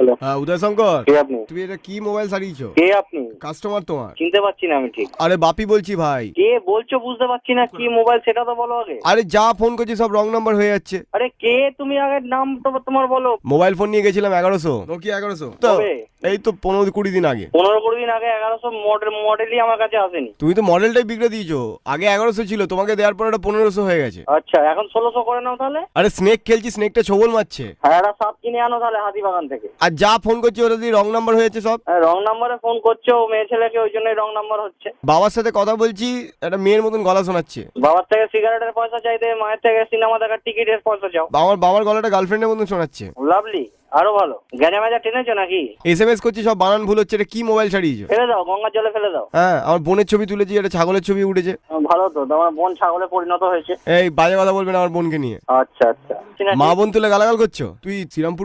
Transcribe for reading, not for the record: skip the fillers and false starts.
Hello, হ্যাঁ উদয় শঙ্কর, কে আপনি? তুমি এটা কি মোবাইল সারিয়েছো? কে আপনি? কাস্টমার তোমার। চিনতে পারছি না আমি ঠিক। আরে বাপি বলছি ভাই। কে বলছো বুঝতে পারছি না, কি মোবাইল সেটা তো বলো আগে। আরে যা ফোন করছি সব রং নাম্বার হয়ে যাচ্ছে। আরে কে তুমি, আগে নাম তো তোমার বলো। মোবাইল ফোন নিয়ে গেছিলাম 1100, নোকিয়া 1100 তো কবে? এই তো 15-20 দিন আগে। 15-20 দিন আগে 1100 মডেলই আমার কাছে আসেনি। তুমি তো মডেলটাই বিগড়ে দিয়েছো। আগে 1100 ছিল, তোমাকে দেওয়ার পর ওটা 1500 হয়ে গেছে। আচ্ছা, এখন 1600 করে নাও তাহলে। আরে স্নেক খেলছি, স্নেকটা ছবল মারছে। হ্যাঁ, একটা সাপ কিনে আনো তাহলে হাতিবাগান থেকে। আর যা ফোন করছি ওটা দিয়ে রং নাম্বার হয়ে যাচ্ছে সব। রং নাম্বারে ফোন করছো মেয়ে ছেলেকে, ওই জন্যই রং নাম্বার হচ্ছে। বাবার সাথে কথা বলছি, একটা মেয়ের মতন গলা শোনাচ্ছে। বাবার থেকে সিগারেটের পয়সা চাইতে, মায়ের থেকে সিনেমা দেখার টিকিটের পয়সা চাও। বাবার গলাটা গার্লফ্রেন্ডের মতন শোনাচ্ছে। লাভলি, আরো ভালো। গ্যাজা ম্যাজা টেনেছো নাকি? SMS করছি সব বানান ভুল হচ্ছে। এটা কি মোবাইল ছাড়িয়েছো? ফেলে দাও, গঙ্গার জলে ফেলে দাও। হ্যাঁ, আমার বোনের ছবি তুলেছি, একটা ছাগলের ছবি উঠেছে। ভালো তো, তোমার বোন ছাগলে পরিণত হয়েছে। এই বাজে কথা বলবে না আমার বোনকে নিয়ে। আচ্ছা আচ্ছা। মা বোন তুলে গালাগাল করছো। তুই শ্রীরামপুর